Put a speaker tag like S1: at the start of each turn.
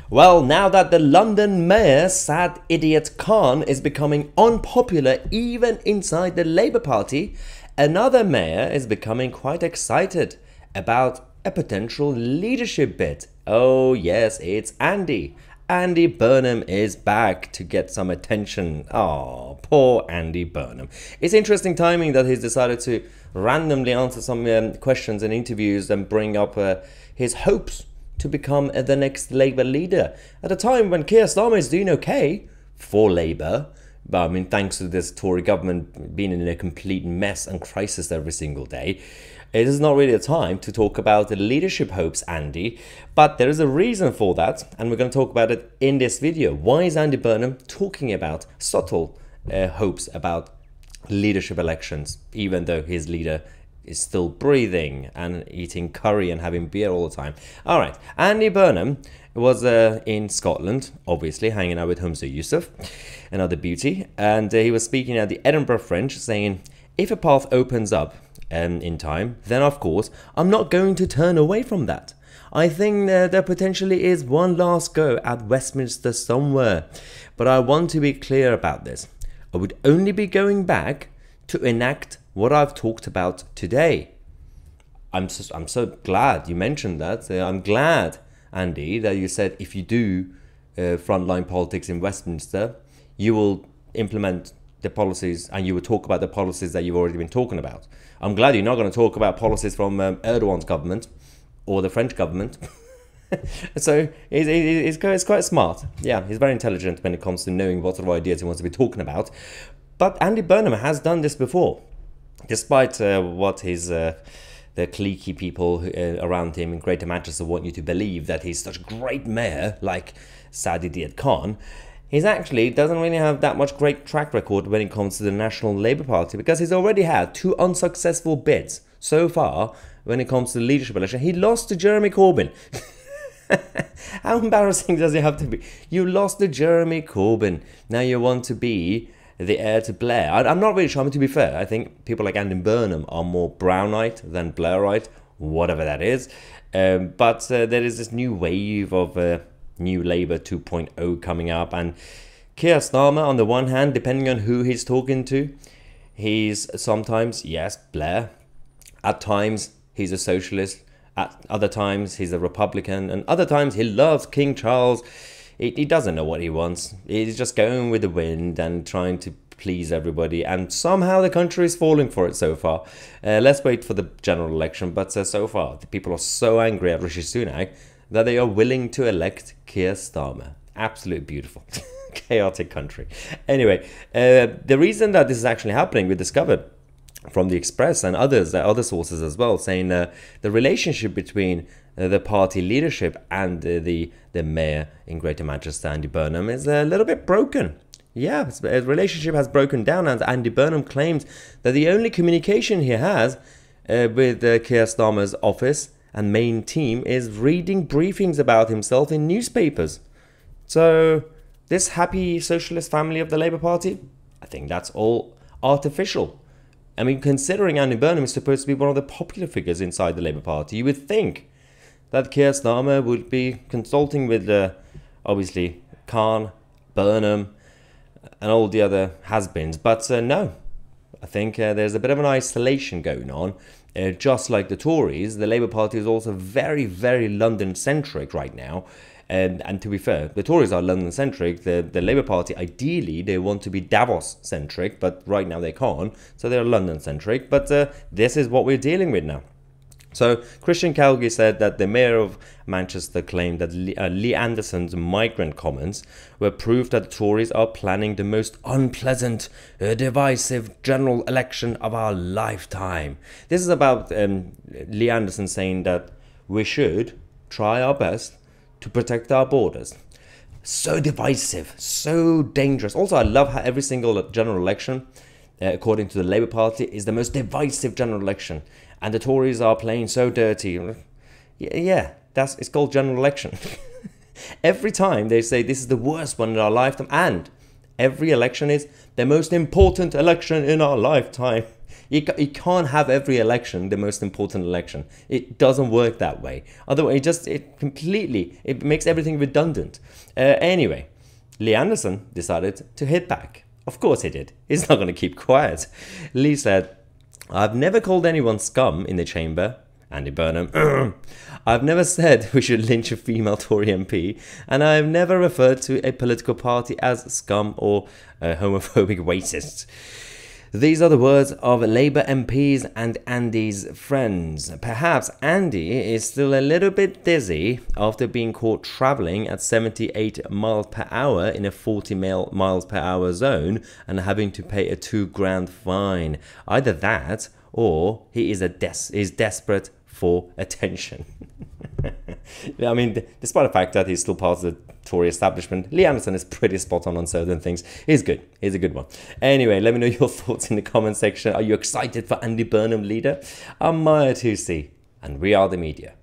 S1: Well, now that the London mayor, sad idiot Khan, is becoming unpopular even inside the Labour Party, another mayor is becoming quite excited about a potential leadership bid. Oh yes, it's Andy. Andy Burnham is back to get some attention. Oh, poor Andy Burnham. It's interesting timing that he's decided to randomly answer some questions in interviews and bring up his hopes to become the next Labour leader at a time when Keir Starmer is doing okay for Labour. But I mean, thanks to this Tory government being in a complete mess and crisis every single day, it is not really a time to talk about the leadership hopes, Andy. But there is a reason for that, and we're going to talk about it in this video. Why is Andy Burnham talking about subtle hopes about leadership elections, even though his leader is still breathing and eating curry and having beer all the time? All right, Andy Burnham was in Scotland, obviously, hanging out with Humza Yousaf, another beauty, and he was speaking at the Edinburgh Fringe, saying, if a path opens up in time, then of course, I'm not going to turn away from that. I think there potentially is one last go at Westminster somewhere, but I want to be clear about this. I would only be going back to enact what I've talked about today. I'm so glad you mentioned that. I'm glad, Andy, that you said if you do frontline politics in Westminster, you will implement the policies and you will talk about the policies that you've already been talking about. I'm glad you're not going to talk about policies from Erdogan's government or the French government. So it's quite smart. Yeah, he's very intelligent when it comes to knowing what sort of ideas he wants to be talking about. But Andy Burnham has done this before, despite what his the cliquey people around him in Greater Manchester want you to believe, that he's such a great mayor like sad idiot Khan. He actually doesn't really have that much great track record when it comes to the National Labour Party, because he's already had 2 unsuccessful bids so far when it comes to the leadership election. He lost to Jeremy Corbyn. How embarrassing does it have to be? You lost to Jeremy Corbyn. Now you want to be the heir to Blair. I'm not really sure. I mean, to be fair, I think people like Andy Burnham are more Brownite than Blairite, whatever that is. But there is this new wave of New Labour 2.0 coming up, and Keir Starmer, on the one hand, depending on who he's talking to, he's sometimes, yes, Blair. At times, he's a socialist. At other times, he's a Republican. And other times, he loves King Charles. He doesn't know what he wants. He's just going with the wind and trying to please everybody. And somehow the country is falling for it so far. Let's wait for the general election. But so far, the people are so angry at Rishi Sunak that they are willing to elect Keir Starmer. Absolutely beautiful. Chaotic country. Anyway, the reason that this is actually happening, we discovered from the Express and other sources as well, saying the relationship between the party leadership and the mayor in Greater Manchester, Andy Burnham, is a little bit broken. Yeah, his relationship has broken down, and Andy Burnham claims that the only communication he has with Keir Starmer's office and main team is reading briefings about himself in newspapers. So this happy socialist family of the Labour Party, I think that's all artificial. I mean, considering Andy Burnham is supposed to be one of the popular figures inside the Labour Party, you would think that Keir Starmer would be consulting with, obviously, Khan, Burnham, and all the other has-beens. But no, I think there's a bit of an isolation going on. Just like the Tories, the Labour Party is also very, very London-centric right now. And to be fair, the Tories are London-centric. The Labour Party, ideally, they want to be Davos-centric, but right now they can't. So they're London-centric. But this is what we're dealing with now. So Christian Calgary said that the mayor of Manchester claimed that Lee Anderson's migrant comments were proof that the Tories are planning the most unpleasant, divisive general election of our lifetime. This is about Lee Anderson saying that we should try our best to protect our borders. So divisive, so dangerous. Also, I love how every single general election, according to the Labour Party, is the most divisive general election. And the Tories are playing so dirty. Yeah, it's called general election. Every time they say this is the worst one in our lifetime, and every election is the most important election in our lifetime. You can't have every election the most important election. It doesn't work that way. Otherwise, it makes everything redundant. Anyway, Lee Anderson decided to hit back. Of course he did. He's not going to keep quiet. Lee said, "I've never called anyone scum in the chamber." Andy Burnham. "I've never said we should lynch a female Tory MP, and I've never referred to a political party as scum or homophobic racist. These are the words of Labour MPs and Andy's friends. Perhaps Andy is still a little bit dizzy after being caught travelling at 78 miles per hour in a 40 miles per hour zone and having to pay a £2,000 fine. Either that, or he is desperate for attention." I mean, despite the fact that he's still part of the Tory establishment, Lee Anderson is pretty spot on certain things. He's good. He's a good one. Anyway, let me know your thoughts in the comment section. Are you excited for Andy Burnham leader? I'm Mahyar Tousi, and we are the media.